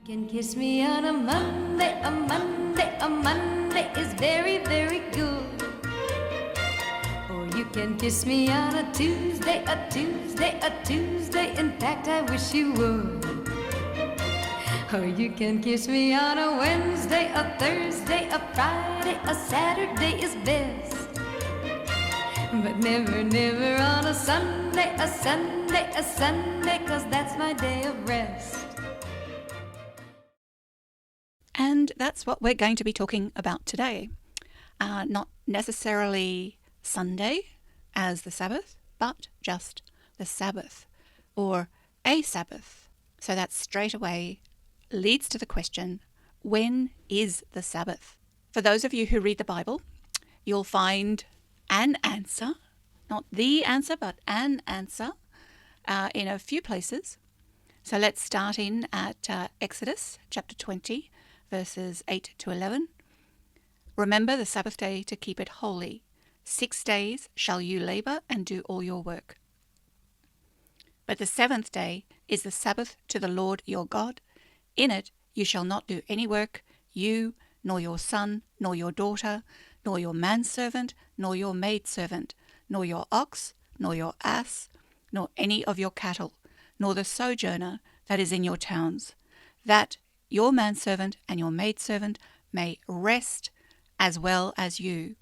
can kiss me on a Monday, a Monday, a Monday is very, very good. Or you can kiss me on a Tuesday, a Tuesday, a Tuesday. In fact, I wish you would. Or you can kiss me on a Wednesday, a Thursday, a Friday, a Saturday is best. But never, never on a Sunday, a Sunday, a Sunday, 'cause that's my day of rest. And that's what we're going to be talking about today. Not necessarily Sunday as the Sabbath, but just the Sabbath or a Sabbath. So that straight away leads to the question, when is the Sabbath? For those of you who read the Bible, you'll find an answer, not the answer, but an answer in a few places. So let's start in at Exodus chapter 20, verses 8 to 11. Remember the Sabbath day to keep it holy. 6 days shall you labor and do all your work. But the seventh day is the Sabbath to the Lord your God. In it you shall not do any work, you, nor your son, nor your daughter, nor your manservant, nor your maidservant, nor your ox, nor your ass, nor any of your cattle, nor the sojourner that is in your towns, that your manservant and your maidservant may rest as well as you.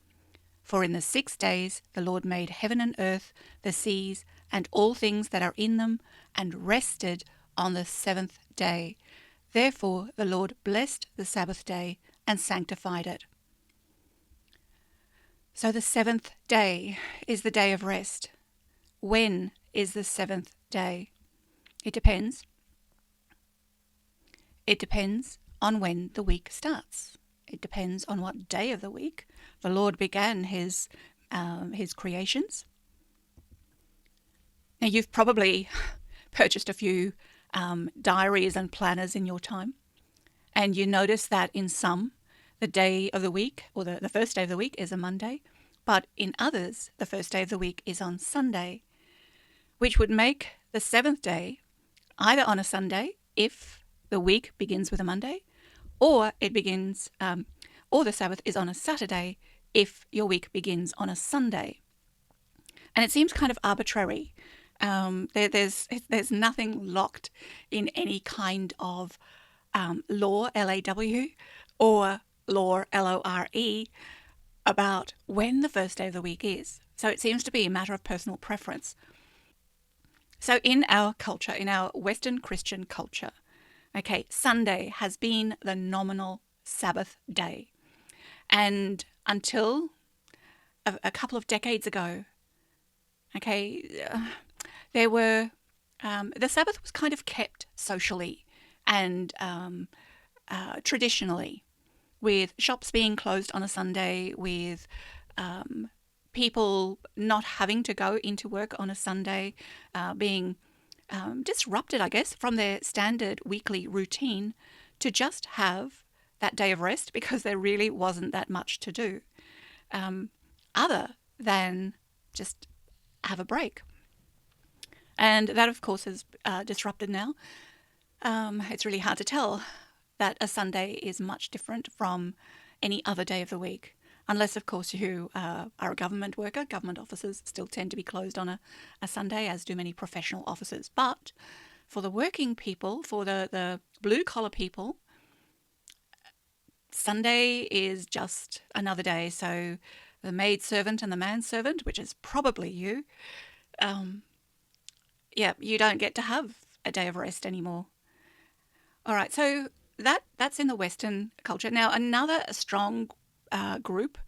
For in the 6 days the Lord made heaven and earth, the seas, and all things that are in them, and rested on the seventh day. Therefore the Lord blessed the Sabbath day and sanctified it. So the seventh day is the day of rest. When is the seventh day? It depends. It depends on when the week starts. It depends on what day of the week the Lord began his creations. Now, you've probably purchased a few diaries and planners in your time, and you notice that in some, the day of the week, or the first day of the week, is a Monday, but in others, the first day of the week is on Sunday, which would make the seventh day either on a Sunday, if the week begins with a Monday, or it begins, or the Sabbath is on a Saturday if your week begins on a Sunday. And it seems kind of arbitrary. There's nothing locked in any kind of law, L-A-W, or law, L-O-R-E, about when the first day of the week is. So it seems to be a matter of personal preference. So in our culture, in our Western Christian culture, okay, Sunday has been the nominal Sabbath day. And until a couple of decades ago, okay, there were, the Sabbath was kind of kept socially and traditionally, with shops being closed on a Sunday, with people not having to go into work on a Sunday, being disrupted, I guess, from their standard weekly routine to just have that day of rest, because there really wasn't that much to do other than just have a break. And that, of course, is disrupted now. It's really hard to tell that a Sunday is much different from any other day of the week. Unless, of course, you are a government worker. Government offices still tend to be closed on a Sunday, as do many professional offices. But for the working people, for the blue-collar people, Sunday is just another day. So the maidservant and the manservant, which is probably you, you don't get to have a day of rest anymore. All right, so that's in the Western culture. Now, another strong group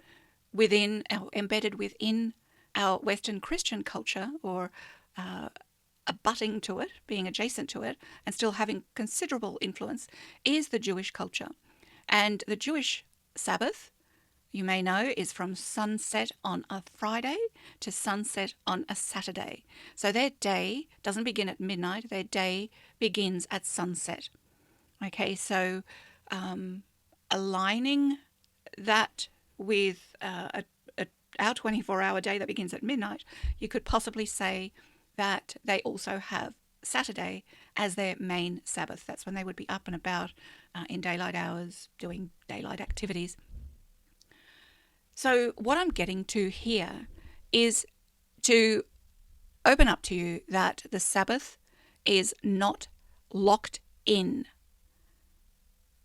embedded within our Western Christian culture, or abutting to it, being adjacent to it, and still having considerable influence, is the Jewish culture. And the Jewish Sabbath, you may know, is from sunset on a Friday to sunset on a Saturday. So their day doesn't begin at midnight, their day begins at sunset. Okay, so aligning that with our 24-hour day that begins at midnight, you could possibly say that they also have Saturday as their main Sabbath. That's when they would be up and about in daylight hours, doing daylight activities. So what I'm getting to here is to open up to you that the Sabbath is not locked in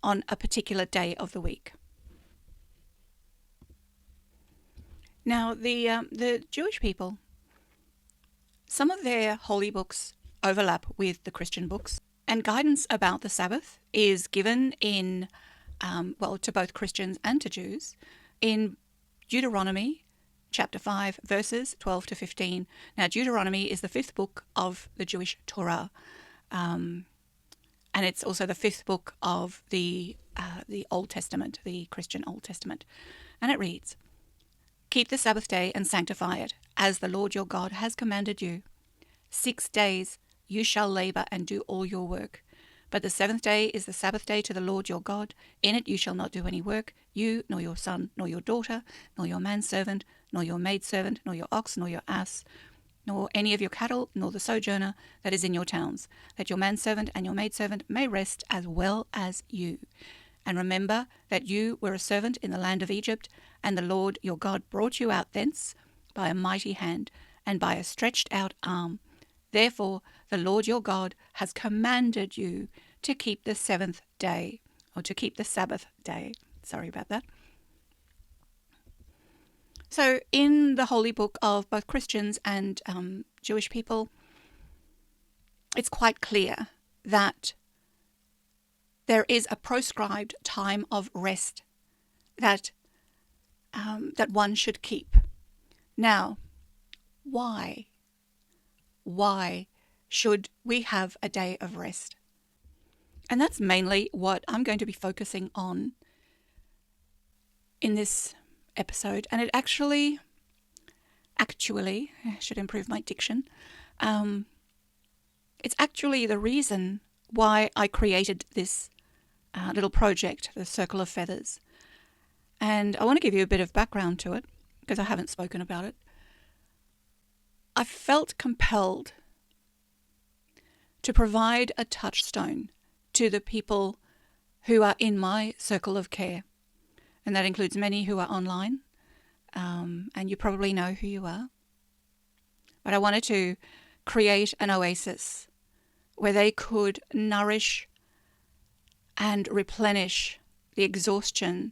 on a particular day of the week. Now, the Jewish people, some of their holy books overlap with the Christian books, and guidance about the Sabbath is given in, to both Christians and to Jews, in Deuteronomy chapter 5, verses 12 to 15. Now, Deuteronomy is the fifth book of the Jewish Torah, and it's also the fifth book of the Old Testament, the Christian Old Testament. And it reads, "Keep the Sabbath day and sanctify it, as the Lord your God has commanded you. 6 days you shall labor and do all your work. But the seventh day is the Sabbath day to the Lord your God. In it you shall not do any work, you, nor your son, nor your daughter, nor your manservant, nor your maidservant, nor your ox, nor your ass, nor any of your cattle, nor the sojourner that is in your towns, that your manservant and your maidservant may rest as well as you. And remember that you were a servant in the land of Egypt, and the Lord your God brought you out thence by a mighty hand and by a stretched out arm. Therefore the Lord your God has commanded you to keep the seventh day," or to keep the Sabbath day. Sorry about that. So in the holy book of both Christians and Jewish people, it's quite clear that there is a proscribed time of rest that one should keep. Now, why? Why should we have a day of rest? And that's mainly what I'm going to be focusing on in this episode. And it actually, I should improve my diction. It's actually the reason why I created this little project, the Circle of Feathers. And I want to give you a bit of background to it, because I haven't spoken about it. I felt compelled to provide a touchstone to the people who are in my circle of care. And that includes many who are online, and you probably know who you are. But I wanted to create an oasis where they could nourish and replenish the exhaustion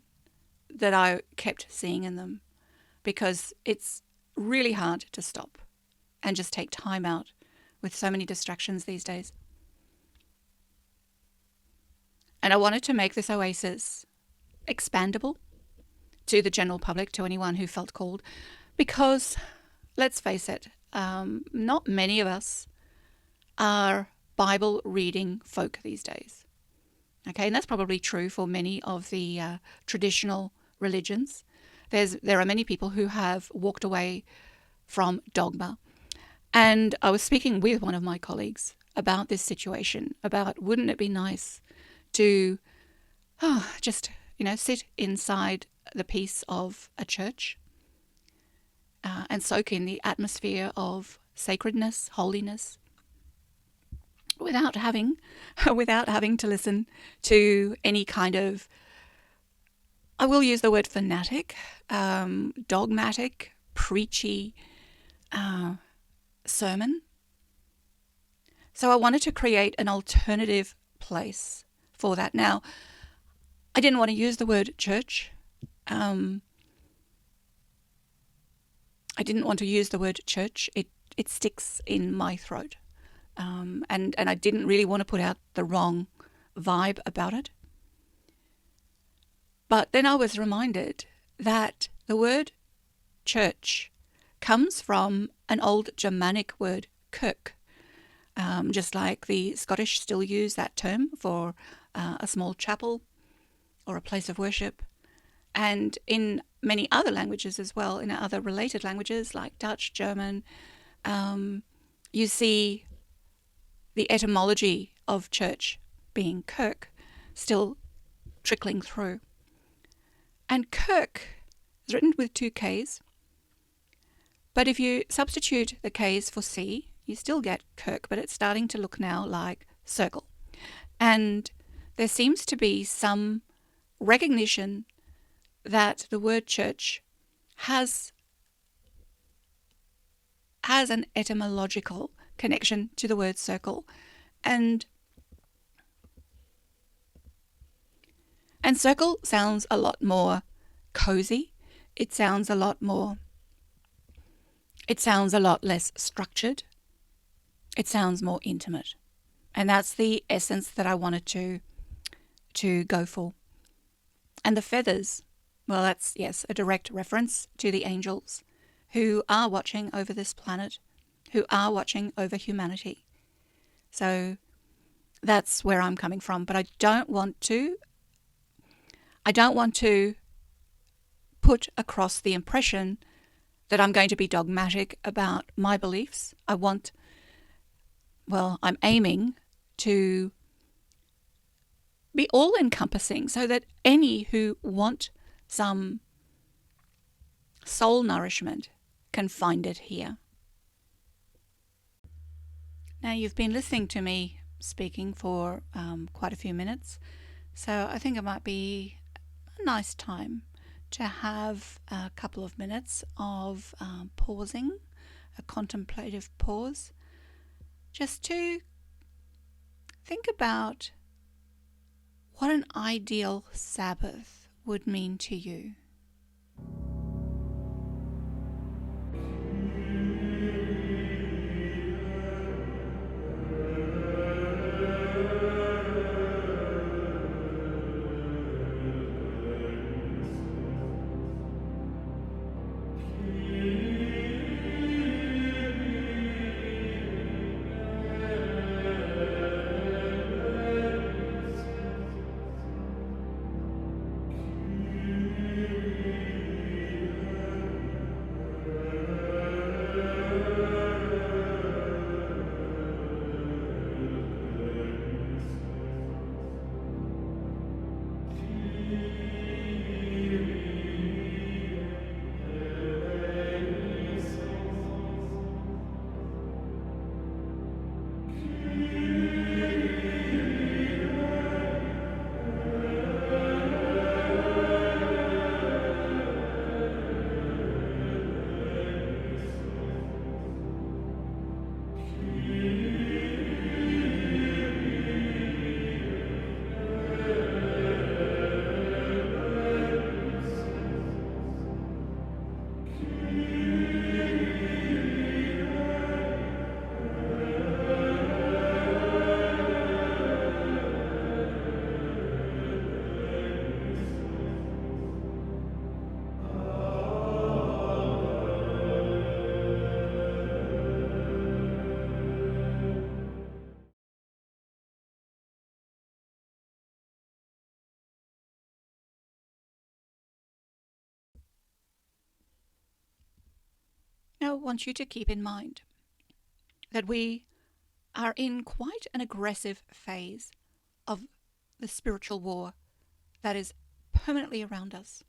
that I kept seeing in them, because it's really hard to stop and just take time out with so many distractions these days. And I wanted to make this oasis expandable to the general public, to anyone who felt called, because let's face it, not many of us are Bible reading folk these days. Okay, and that's probably true for many of the traditional religions. There are many people who have walked away from dogma. And I was speaking with one of my colleagues about this situation, about wouldn't it be nice to just, sit inside the peace of a church and soak in the atmosphere of sacredness, holiness, without having to listen to any kind of, I will use the word fanatic, dogmatic, preachy sermon. So I wanted to create an alternative place for that. Now, I didn't want to use the word church. I didn't want to use the word church. It sticks in my throat. And I didn't really want to put out the wrong vibe about it. But then I was reminded that the word church comes from an old Germanic word, kirk, just like the Scottish still use that term for a small chapel or a place of worship. And in many other languages as well, in other related languages like Dutch, German, you see the etymology of church being kirk still trickling through. And kirk is written with 2 Ks. But if you substitute the Ks for C, You still get Kirk, but it's starting to look now like circle. And there seems to be some recognition that the word church has an etymological connection to the word circle. And circle sounds a lot more cozy. It sounds a lot less structured. It sounds more intimate. And that's the essence that I wanted to go for. And the feathers, well, that's, yes, a direct reference to the angels who are watching over this planet, who are watching over humanity. So that's where I'm coming from. But I don't want to put across the impression that I'm going to be dogmatic about my beliefs. I'm aiming to be all-encompassing so that any who want some soul nourishment can find it here. Now, you've been listening to me speaking for quite a few minutes, so I think it might be a nice time to have a couple of minutes of pausing, a contemplative pause, just to think about what an ideal Sabbath would mean to you. Now, I want you to keep in mind that we are in quite an aggressive phase of the spiritual war that is permanently around us.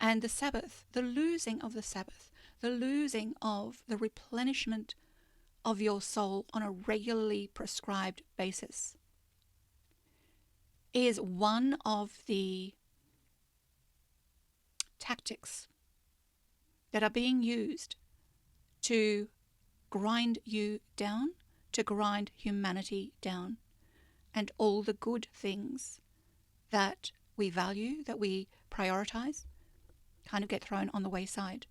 And the Sabbath, the losing of the Sabbath, the losing of the replenishment of your soul on a regularly prescribed basis is one of the tactics that are being used to grind you down, to grind humanity down, and all the good things that we value, that we prioritize, kind of get thrown on the wayside.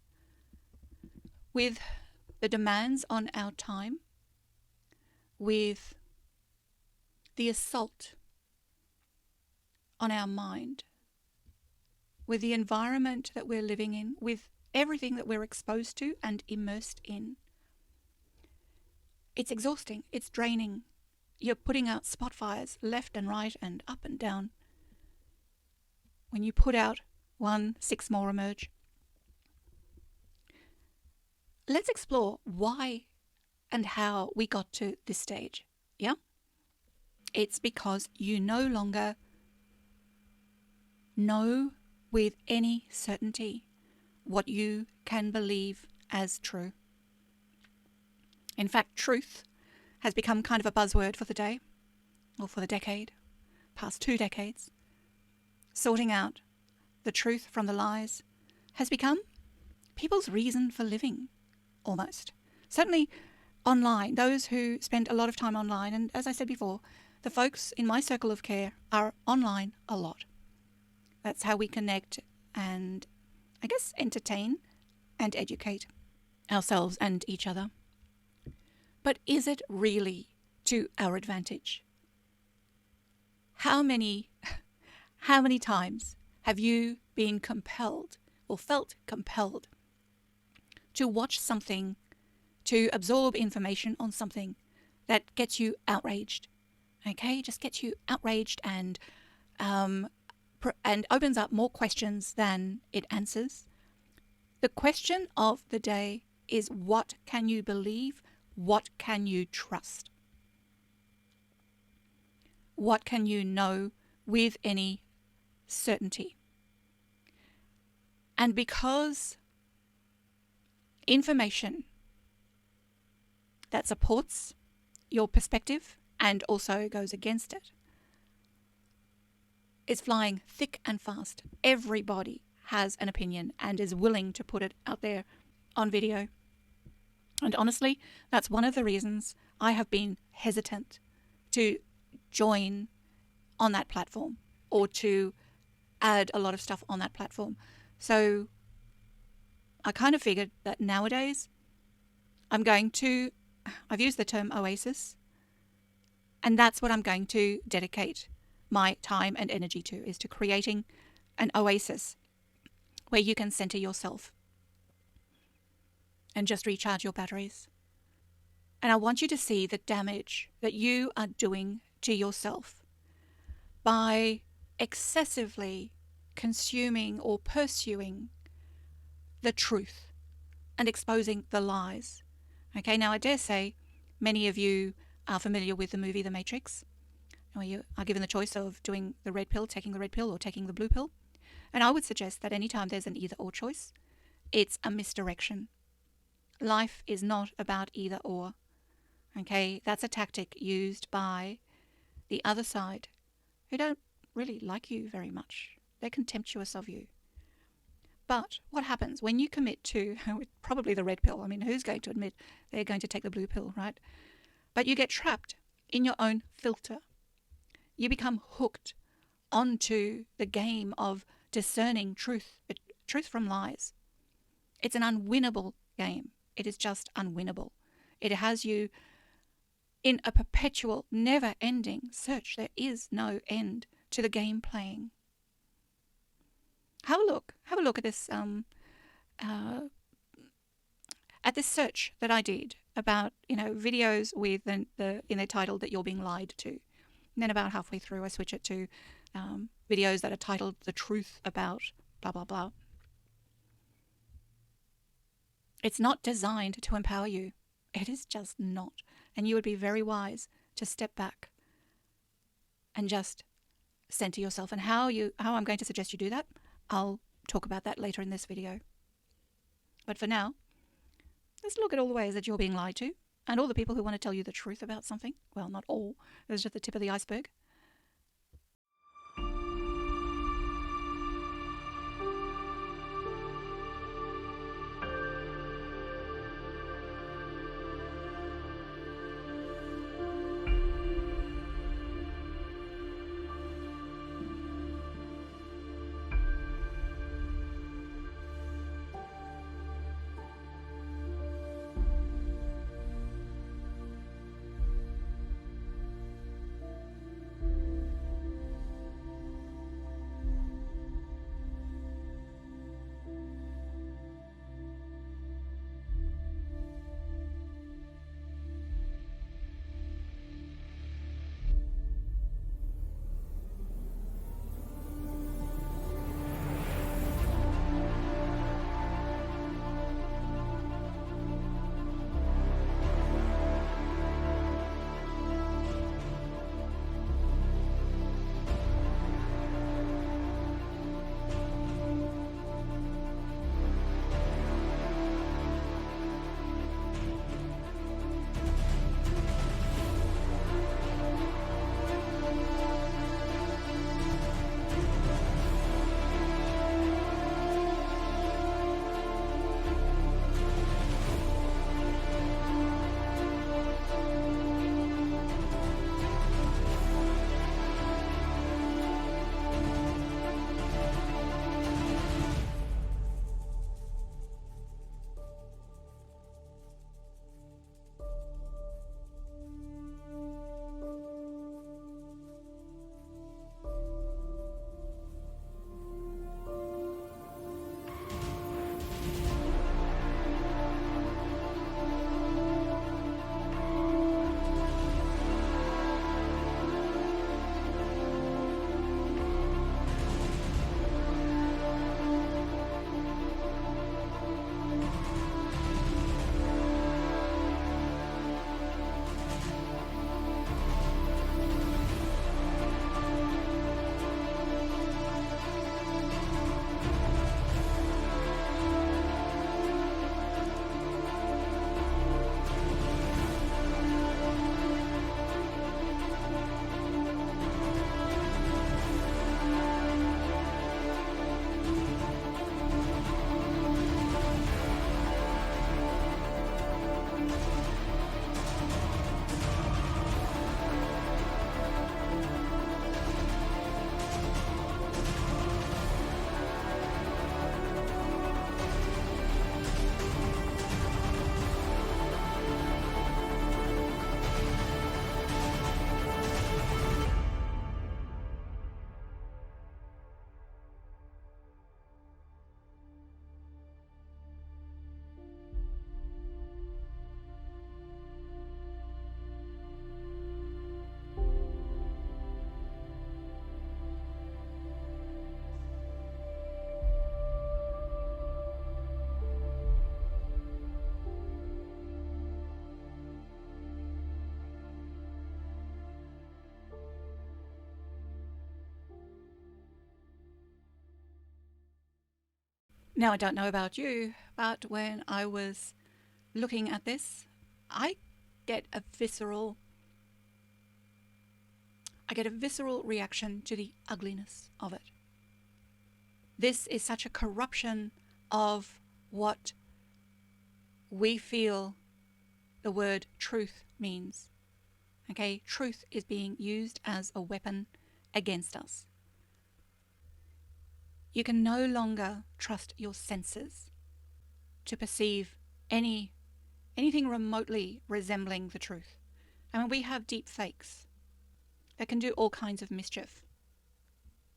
With the demands on our time, with the assault on our mind, with the environment that we're living in, with everything that we're exposed to and immersed in. It's exhausting, it's draining. You're putting out spot fires left and right and up and down. When you put out one, 6 more emerge. Let's explore why and how we got to this stage, yeah? It's because you no longer know with any certainty what you can believe as true. In fact, truth has become kind of a buzzword for the day, or for the decade, past 2 decades. Sorting out the truth from the lies has become people's reason for living, almost. Certainly online, those who spend a lot of time online, and as I said before, the folks in my circle of care are online a lot. That's how we connect and, I guess, entertain and educate ourselves and each other. But is it really to our advantage? How many times have you been compelled or felt compelled to watch something, to absorb information on something that gets you outraged? Okay, just gets you outraged and opens up more questions than it answers. The question of the day is, what can you believe? What can you trust? What can you know with any certainty? And because information that supports your perspective and also goes against it is flying thick and fast, everybody has an opinion and is willing to put it out there on video. And honestly, that's one of the reasons I have been hesitant to join on that platform or to add a lot of stuff on that platform. So I kind of figured that nowadays I've used the term oasis, and that's what I'm going to dedicate my time and energy to, is to creating an oasis where you can center yourself and just recharge your batteries. And I want you to see the damage that you are doing to yourself by excessively consuming or pursuing the truth and exposing the lies. Okay, now I dare say many of you are familiar with the movie The Matrix, where you are given the choice of doing the red pill, taking the red pill, or taking the blue pill. And I would suggest that anytime there's an either or choice, it's a misdirection. Life is not about either or. Okay, that's a tactic used by the other side, who don't really like you very much. They're contemptuous of you. But what happens when you commit to probably the red pill? I mean, who's going to admit they're going to take the blue pill, right? But you get trapped in your own filter. You become hooked onto the game of discerning truth from lies. It's an unwinnable game. It is just unwinnable. It has you in a perpetual, never-ending search. There is no end to the game playing. Have a look at this search that I did about videos with in their title that you're being lied to. And then about halfway through, I switch it to videos that are titled "The Truth About blah blah blah." It's not designed to empower you. It is just not. And you would be very wise to step back and just center yourself. And how I'm going to suggest you do that, I'll talk about that later in this video. But for now, let's look at all the ways that you're being lied to and all the people who want to tell you the truth about something. Well, not all. It's just the tip of the iceberg. Now, I don't know about you, but when I was looking at this, I get a visceral reaction to the ugliness of it. This is such a corruption of what we feel the word truth means. Okay, truth is being used as a weapon against us. You can no longer trust your senses to perceive anything remotely resembling the truth. I mean, we have deep fakes that can do all kinds of mischief.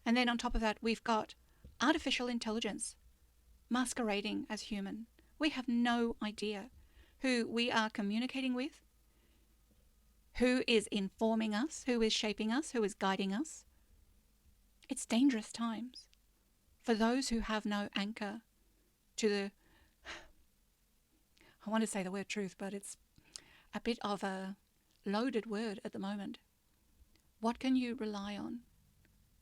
And then on top of that, we've got artificial intelligence masquerading as human. We have no idea who we are communicating with, who is informing us, who is shaping us, who is guiding us. It's dangerous times for those who have no anchor to the, I want to say the word truth, but it's a bit of a loaded word at the moment. What can you rely on?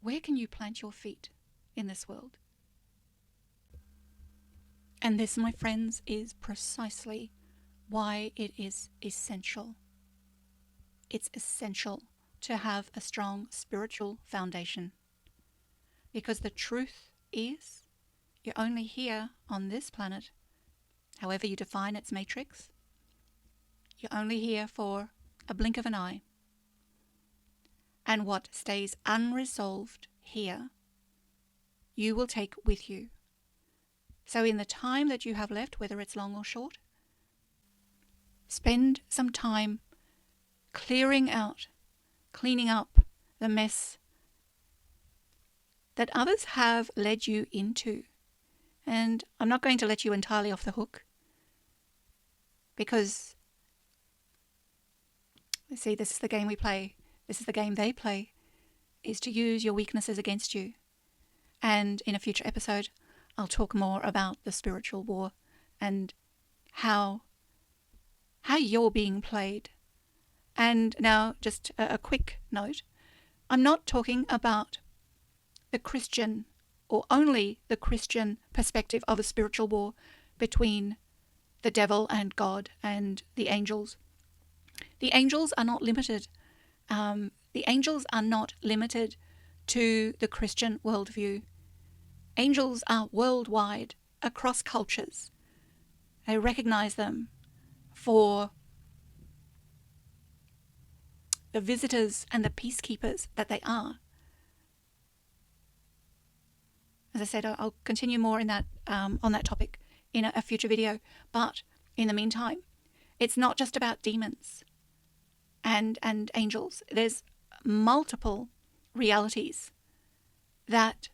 Where can you plant your feet in this world? And this, my friends, is precisely why it is essential. It's essential to have a strong spiritual foundation. Because the truth is, you're only here on this planet, however you define its matrix. You're only here for a blink of an eye. And what stays unresolved here, you will take with you. So in the time that you have left, whether it's long or short, spend some time clearing out, cleaning up the mess that others have led you into. And I'm not going to let you entirely off the hook, because, see, this is the game we play. This is the game they play, is to use your weaknesses against you. And in a future episode, I'll talk more about the spiritual war and how you're being played. And now, just a quick note, I'm not talking about the Christian or only the Christian perspective of a spiritual war between the devil and God and the angels. The angels are not limited. The angels are not limited to the Christian worldview. Angels are worldwide, across cultures. They recognize them for the visitors and the peacekeepers that they are. As I said, I'll continue more in that on that topic in a future video. But in the meantime, it's not just about demons and angels. There's multiple realities that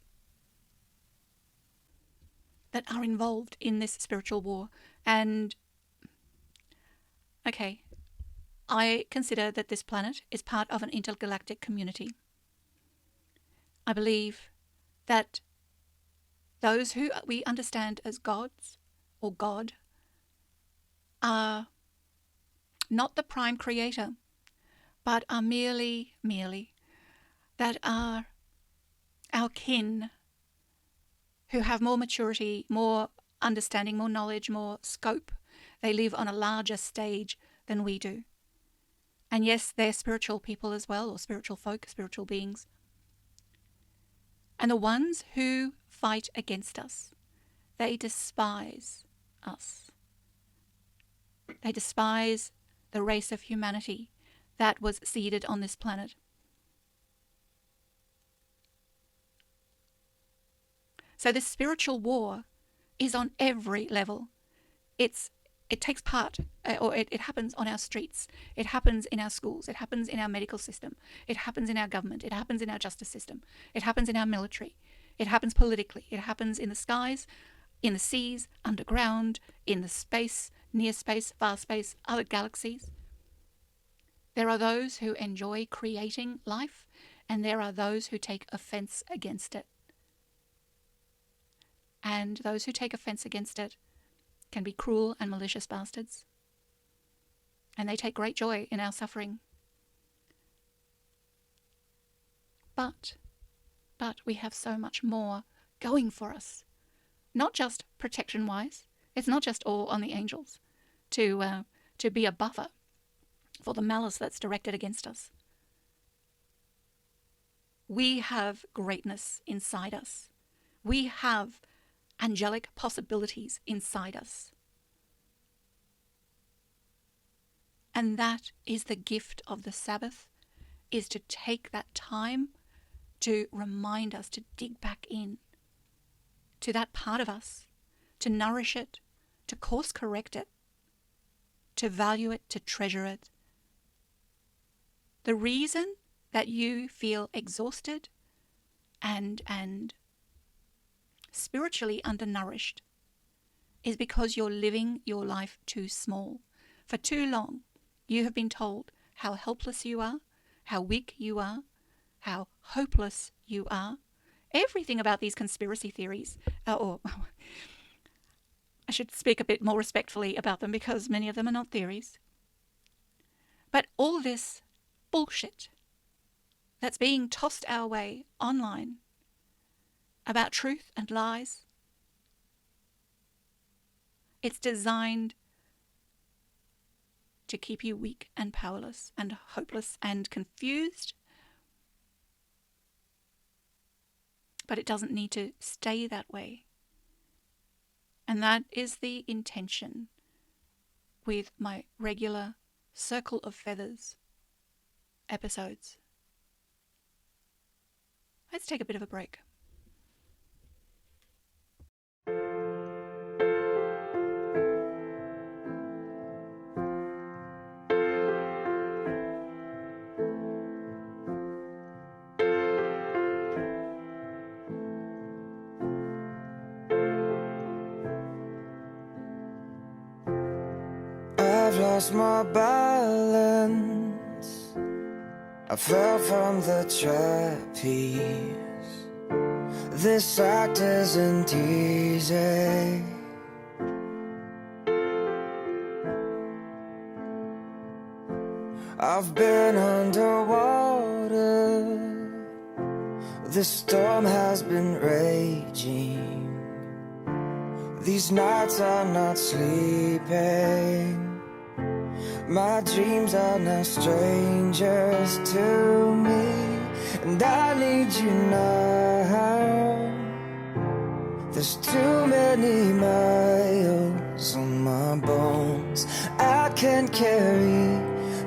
are involved in this spiritual war. And okay, I consider that this planet is part of an intergalactic community. I believe that those who we understand as gods or God are not the prime creator, but are merely that are our kin, who have more maturity, more understanding, more knowledge, more scope. They live on a larger stage than we do. And yes, they're spiritual people as well, or spiritual folk, spiritual beings. And the ones who fight against us, they despise us. They despise the race of humanity that was seeded on this planet. So this spiritual war is on every level. It takes part, or it happens on our streets. It happens in our schools. It happens in our medical system. It happens in our government. It happens in our justice system. It happens in our military. It happens politically. It happens in the skies, in the seas, underground, in the space, near space, far space, other galaxies. There are those who enjoy creating life, and there are those who take offense against it. And those who take offense against it can be cruel and malicious bastards. And they take great joy in our suffering. But we have so much more going for us. not just protection-wise. It's not just all on the angels to be a buffer for the malice that's directed against us. We have greatness inside us. We have angelic possibilities inside us. And that is the gift of the Sabbath, is to take that time to remind us to dig back in to that part of us, to nourish it, to course correct it, to value it, to treasure it. The reason that you feel exhausted and spiritually undernourished is because you're living your life too small. For too long, you have been told how helpless you are, how weak you are, how hopeless you are. Everything about these conspiracy theories, or I should speak a bit more respectfully about them because many of them are not theories. But all this bullshit that's being tossed our way online about truth and lies, it's designed to keep you weak and powerless and hopeless and confused. But it doesn't need to stay that way. And that is the intention with my regular Circle of Feathers episodes. Let's take a bit of a break. I've lost my balance. I fell from the trapeze. This act isn't easy. I've been underwater. The storm has been raging. These nights I'm not sleeping. My dreams are now strangers to me, and I need you now. There's too many miles on my bones. I can't carry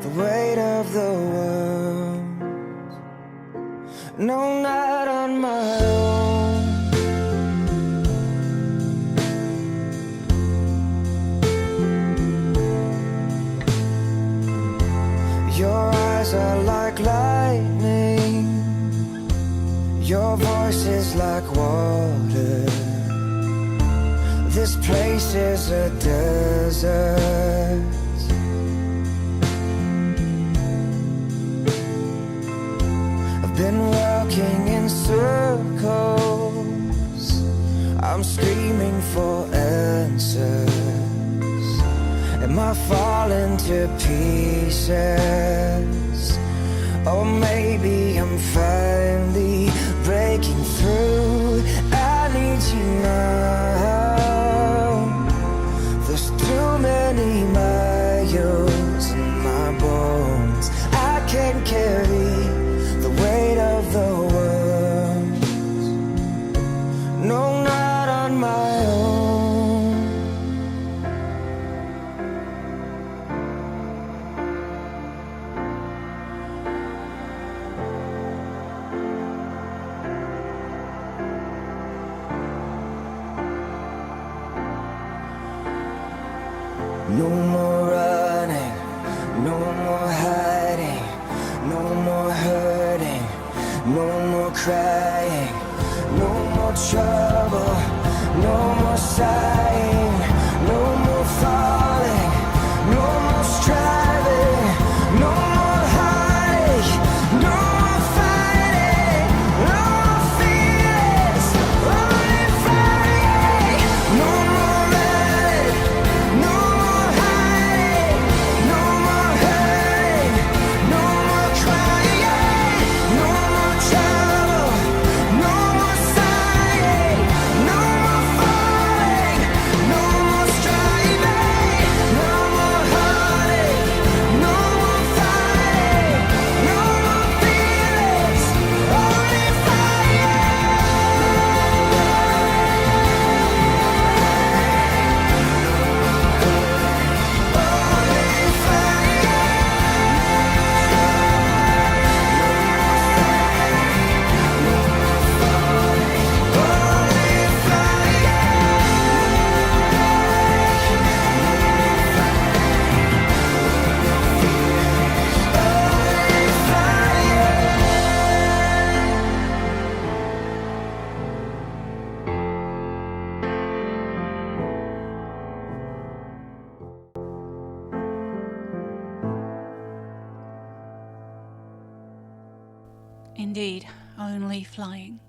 the weight of the world. No, not on my own. Your eyes are like lightning. Your voice is like water. This place is a desert. I've been walking in circles. I'm screaming for answers. Am I falling to pieces? Or maybe I'm finally breaking through. I need you now. There's too many miles in my bones. I can't carry the weight of the world. No, not on my own. No more running, no more hiding, no more hurting, no more crying, no more trouble, no more sighing, no more falling, no more striving, no more heartache, no more fighting, no more feelings, only fighting, no more running, no more hiding, no more hurting, no more crying, no more trouble, no more sighing, Indeed, only flying.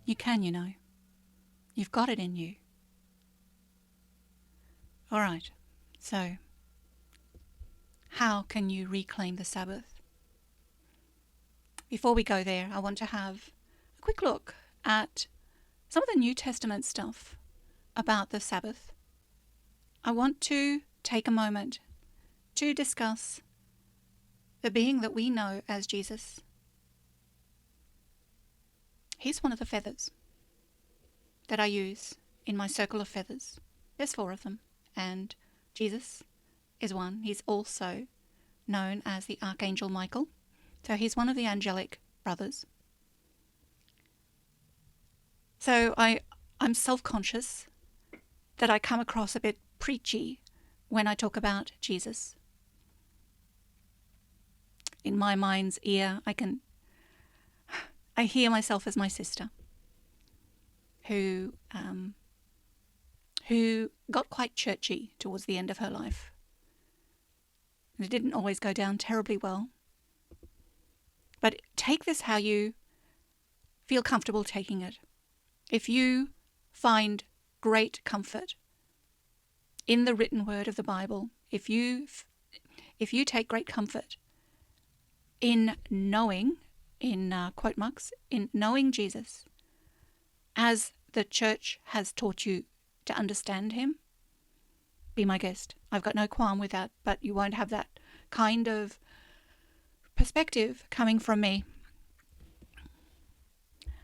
You can, you know. You've got it in you. All right, so how can you reclaim the Sabbath? Before we go there, I want to have a quick look at some of the New Testament stuff about the Sabbath. I want to take a moment to discuss the being that we know as Jesus. He's one of the feathers that I use in my circle of feathers. There's 4 of them, and Jesus is one. He's also known as the Archangel Michael. So he's one of the angelic brothers. So I'm self-conscious that I come across a bit preachy when I talk about Jesus. In my mind's ear, I hear myself as my sister, who got quite churchy towards the end of her life. It didn't always go down terribly well. But take this how you feel comfortable taking it. If you find great comfort in the written word of the Bible, if you take great comfort in knowing, in quote marks, in knowing Jesus as the church has taught you to understand him, be my guest. I've got no qualm with that, but you won't have that kind of perspective coming from me.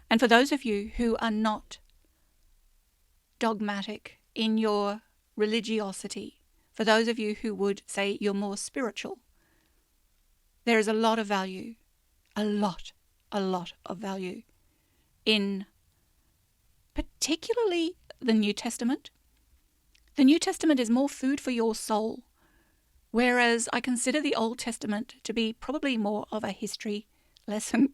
And for those of you who are not dogmatic in your religiosity, for those of you who would say you're more spiritual, there is a lot of value, a lot of value in particularly the New Testament. The New Testament is more food for your soul, whereas I consider the Old Testament to be probably more of a history lesson.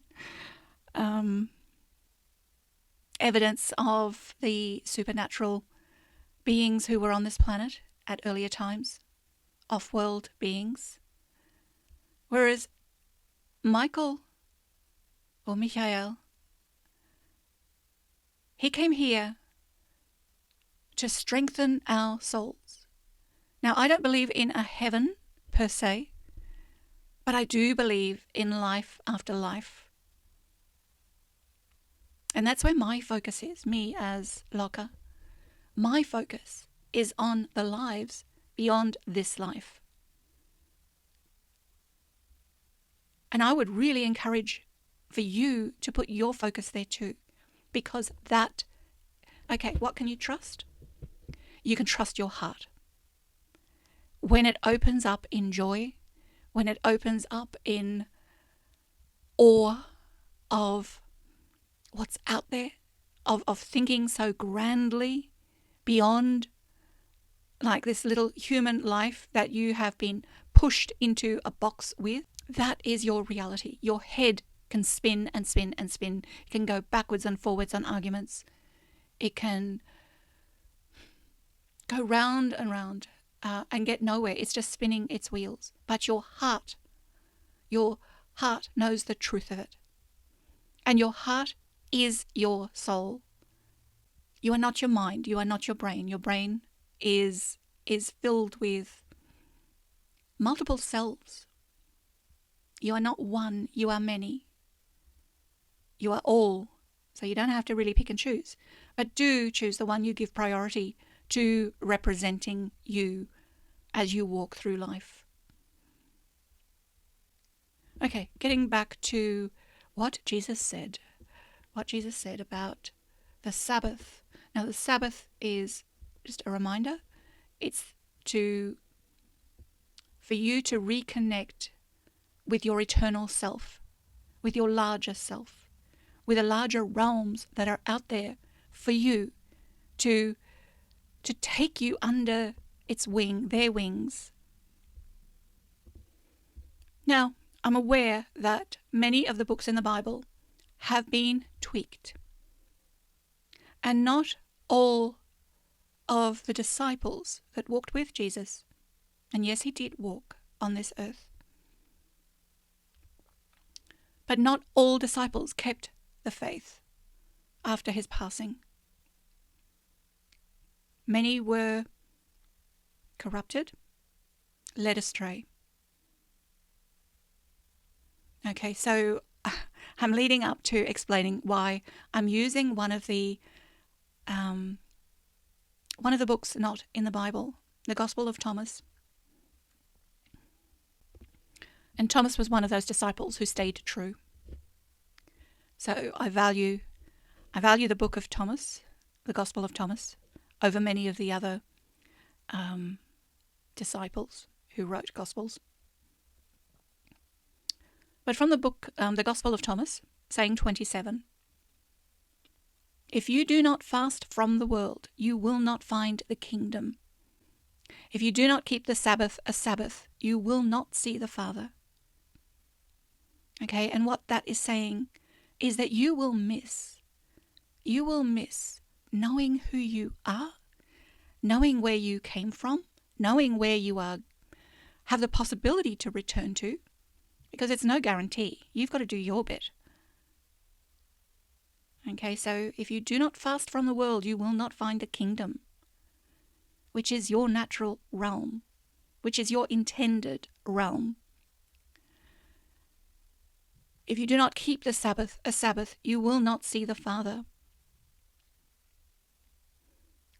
Evidence of the supernatural beings who were on this planet at earlier times, off-world beings. Whereas Michael, or Michael, he came here to strengthen our souls. Now, I don't believe in a heaven per se, but I do believe in life after life. And that's where my focus is, me as Loka. My focus is on the lives beyond this life. And I would really encourage for you to put your focus there too, because that, okay, what can you trust? You can trust your heart. When it opens up in joy, when it opens up in awe of what's out there, of thinking so grandly beyond like this little human life that you have been pushed into a box with, that is your reality. Your head can spin and spin and spin. It can go backwards and forwards on arguments. It can go round and round and get nowhere. It's just spinning its wheels. But your heart knows the truth of it. And your heart is your soul. You are not your mind. You are not your brain. Your brain is filled with multiple selves. You are not one. You are many. You are all. So you don't have to really pick and choose. But do choose the one you give priority to representing you as you walk through life. Okay, getting back to what Jesus said. What Jesus said about the Sabbath. Now, the Sabbath is just a reminder. It's for you to reconnect with your eternal self, with your larger self, with the larger realms that are out there for you to take you under its wing, their wings. Now, I'm aware that many of the books in the Bible have been tweaked. And not all of the disciples that walked with Jesus, and yes, he did walk on this earth, But not all disciples kept the faith after his passing. Many were corrupted, led astray. Okay, so I'm leading up to explaining why I'm using one of the books not in the Bible, the Gospel of Thomas. And Thomas was one of those disciples who stayed true. So I value the book of Thomas, the Gospel of Thomas, over many of the other disciples who wrote Gospels. But from the book, the Gospel of Thomas, saying 27, if you do not fast from the world, you will not find the kingdom. If you do not keep the Sabbath a Sabbath, you will not see the Father. Okay, and what that is saying is that you will miss knowing who you are, knowing where you came from, knowing where you are, have the possibility to return to, because it's no guarantee. You've got to do your bit. Okay, so if you do not fast from the world, you will not find the kingdom, which is your natural realm, which is your intended realm. If you do not keep the Sabbath a Sabbath, you will not see the Father.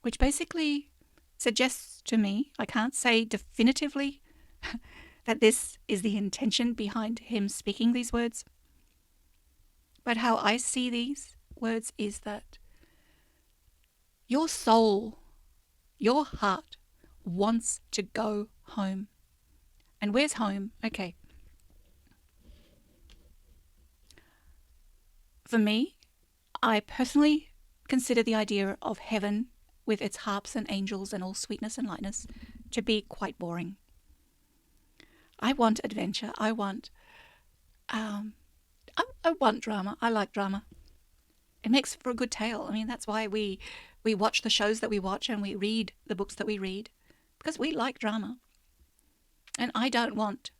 Which basically suggests to me, I can't say definitively that this is the intention behind him speaking these words, but how I see these words is that your soul, your heart wants to go home. And where's home? Okay. For me, I personally consider the idea of heaven with its harps and angels and all sweetness and lightness to be quite boring. I want adventure. I want drama. I like drama. It makes for a good tale. I mean, that's why we watch the shows that we watch and we read the books that we read, because we like drama. And I don't want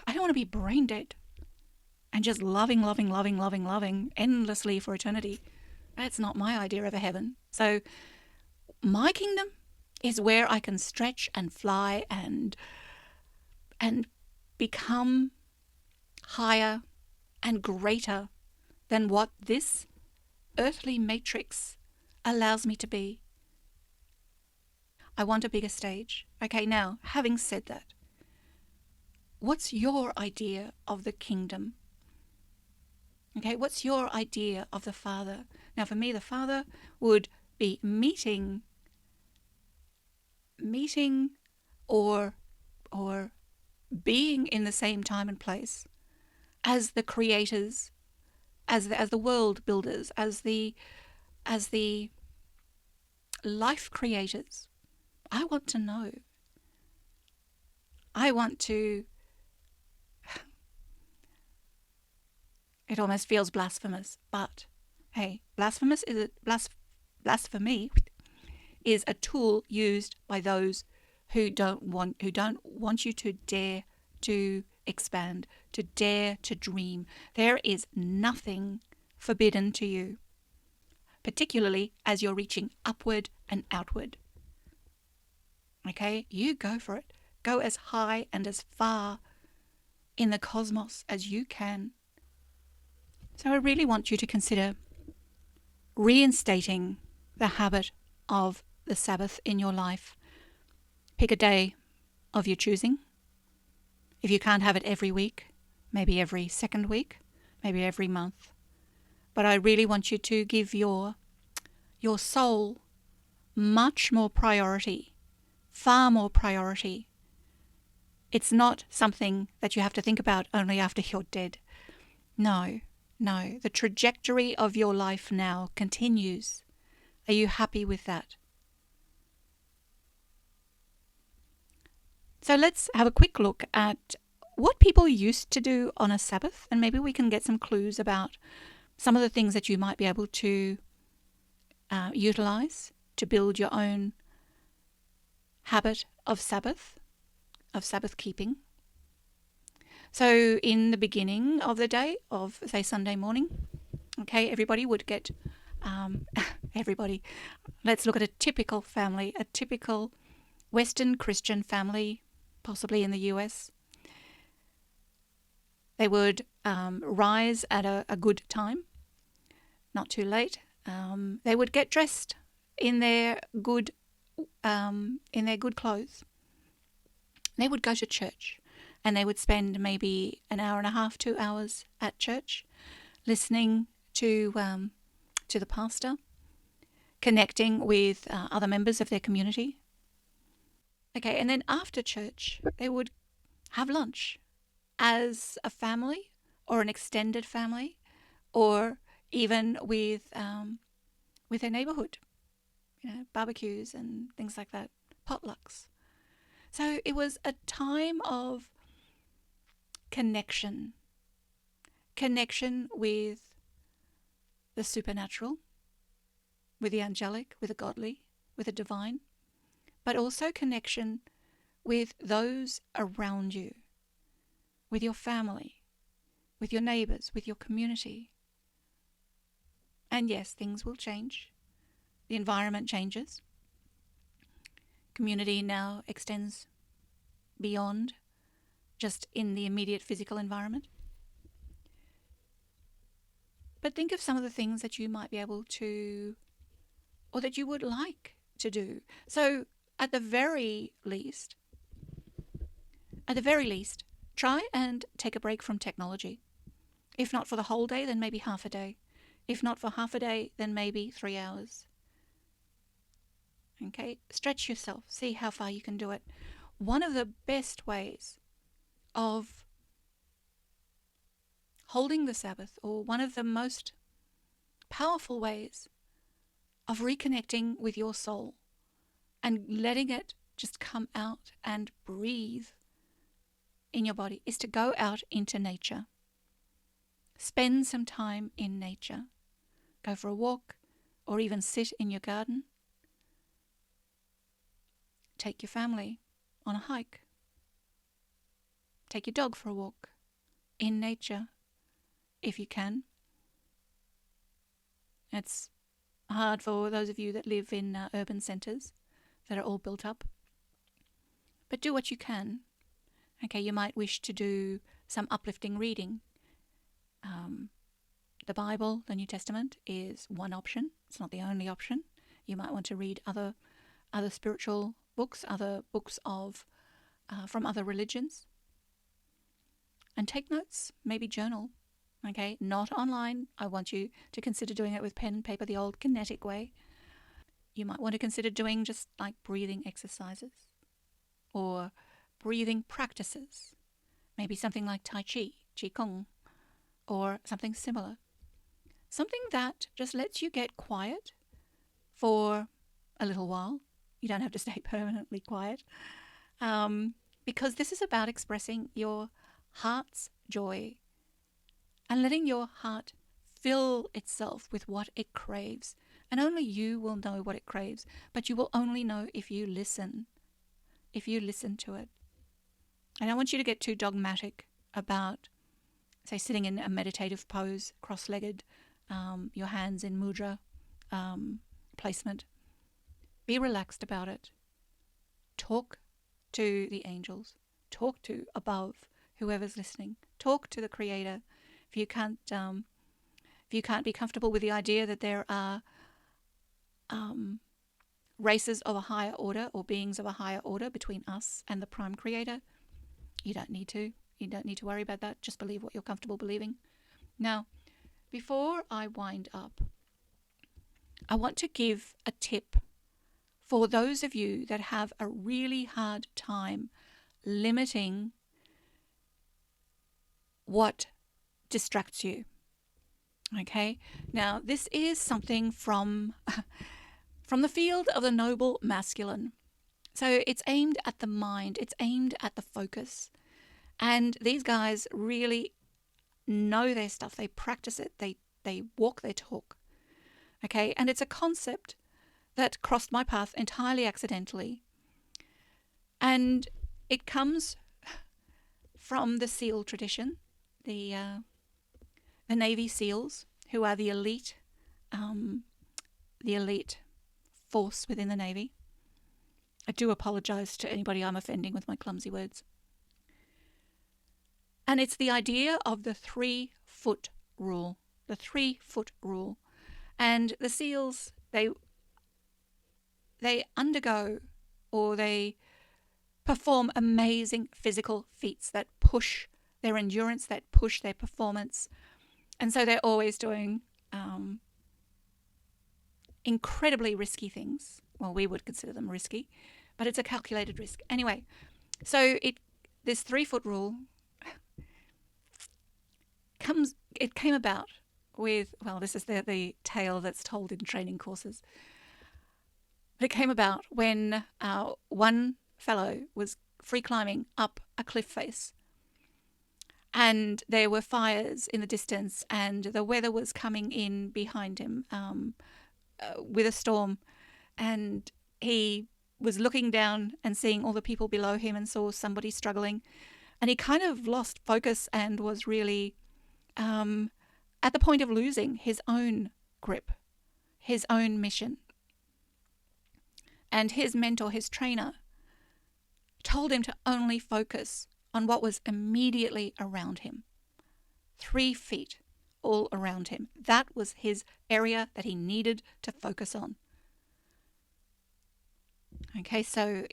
to be brain dead and just loving endlessly for eternity. That's not my idea of a heaven. So my kingdom is where I can stretch and fly and become higher and greater than what this earthly matrix allows me to be. I want a bigger stage. Okay, now, having said that, what's your idea of the kingdom? Okay, what's your idea of the Father? Now, for me, the Father would be meeting or being in the same time and place as the creators, as the world builders, as the life creators. I want to know. I want to. It almost feels blasphemous, but hey, blasphemy is a tool used by those who don't want you to dare to expand, to dare to dream. There is nothing forbidden to you, particularly as you're reaching upward and outward. Okay, you go for it. Go as high and as far in the cosmos as you can. So I really want you to consider reinstating the habit of the Sabbath in your life. Pick a day of your choosing. If you can't have it every week, maybe every second week, maybe every month. But I really want you to give your soul much more priority, far more priority. It's not something that you have to think about only after you're dead. No, the trajectory of your life now continues. Are you happy with that? So let's have a quick look at what people used to do on a Sabbath, and maybe we can get some clues about some of the things that you might be able to utilize to build your own habit of Sabbath keeping. So in the beginning of the day of, say, Sunday morning, okay, everybody would get, everybody, let's look at a typical family, a typical Western Christian family, possibly in the US. They would rise at a good time, not too late. They would get dressed in their good clothes. They would go to church, and they would spend maybe an hour and a half, 2 hours at church, listening to the pastor, connecting with other members of their community. Okay, and then after church, they would have lunch as a family or an extended family, or even with their neighborhood, barbecues and things like that, potlucks. So it was a time of connection with the supernatural, with the angelic, with the godly, with the divine, but also connection with those around you, with your family, with your neighbors, with your community. And yes, things will change. The environment changes. Community now extends beyond just in the immediate physical environment. But think of some of the things that you might be able to, or that you would like to do. So at the very least, try and take a break from technology. If not for the whole day, then maybe half a day. If not for half a day, then maybe 3 hours. Okay, stretch yourself, see how far you can do it. One of the best ways of holding the Sabbath, or one of the most powerful ways of reconnecting with your soul and letting it just come out and breathe in your body, is to go out into nature. Spend some time in nature. Go for a walk, or even sit in your garden. Take your family on a hike. Take your dog for a walk in nature, if you can. It's hard for those of you that live in urban centres that are all built up. But do what you can. Okay, you might wish to do some uplifting reading. The Bible, the New Testament, is one option. It's not the only option. You might want to read other spiritual books, other books of from other religions. And take notes, maybe journal. Okay, not online. I want you to consider doing it with pen and paper, the old kinetic way. You might want to consider doing just like breathing exercises or breathing practices. Maybe something like Tai Chi, Qigong, or something similar. Something that just lets you get quiet for a little while. You don't have to stay permanently quiet. Because this is about expressing your heart's joy and letting your heart fill itself with what it craves. And only you will know what it craves, but you will only know if you listen to it. I don't want you to get too dogmatic about, say, sitting in a meditative pose, cross-legged, your hands in mudra placement. Be relaxed about it. Talk to the angels. Talk to above, whoever's listening. Talk to the Creator. If you can't be comfortable with the idea that there are races of a higher order or beings of a higher order between us and the Prime Creator, you don't need to. You don't need to worry about that. Just believe what you're comfortable believing. Now, before I wind up, I want to give a tip for those of you that have a really hard time limiting what distracts you. Okay? Now, this is something from the field of the noble masculine. So it's aimed at the mind. It's aimed at the focus. And these guys really know their stuff. They practice it. They walk their talk. Okay? And it's a concept that crossed my path entirely accidentally. And it comes from the SEAL tradition, the Navy SEALs, who are the elite force within the Navy. I do apologise to anybody I'm offending with my clumsy words. And it's the idea of the 3-foot rule. The 3-foot rule. And the SEALs, they undergo, or they perform amazing physical feats that push their endurance, that push their performance. And so they're always doing incredibly risky things. Well, we would consider them risky, but it's a calculated risk. Anyway, so this 3-foot rule came about with, well, this is the tale that's told in training courses. But it came about when one fellow was free climbing up a cliff face, and there were fires in the distance, and the weather was coming in behind him with a storm, and he was looking down and seeing all the people below him and saw somebody struggling, and he kind of lost focus and was really at the point of losing his own grip, his own mission. And his mentor, his trainer, told him to only focus on what was immediately around him. 3 feet all around him. That was his area that he needed to focus on. Okay, so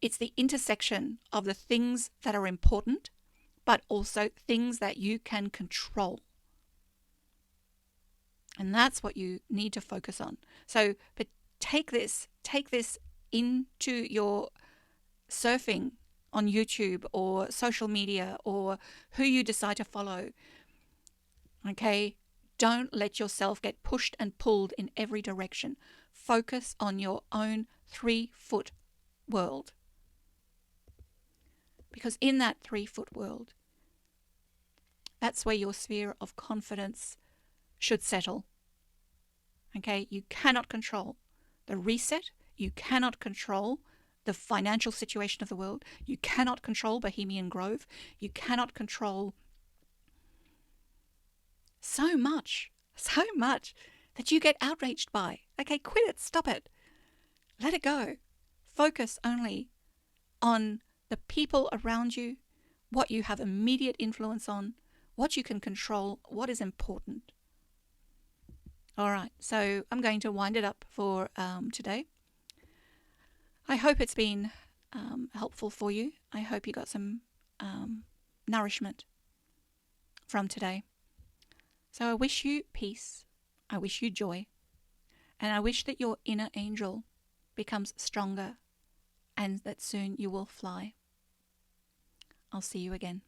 it's the intersection of the things that are important, but also things that you can control. And that's what you need to focus on. So, but take this into your surfing on YouTube or social media or who you decide to follow. Okay? Don't let yourself get pushed and pulled in every direction. Focus on your own 3-foot world. Because in that 3-foot world, that's where your sphere of confidence should settle. Okay? You cannot control the reset. You cannot control the financial situation of the world. You cannot control Bohemian Grove. You cannot control so much that you get outraged by. Okay, quit it. Stop it. Let it go. Focus only on the people around you, what you have immediate influence on, what you can control, what is important. All right, so I'm going to wind it up for today. I hope it's been helpful for you. I hope you got some nourishment from today. So I wish you peace. I wish you joy. And I wish that your inner angel becomes stronger and that soon you will fly. I'll see you again.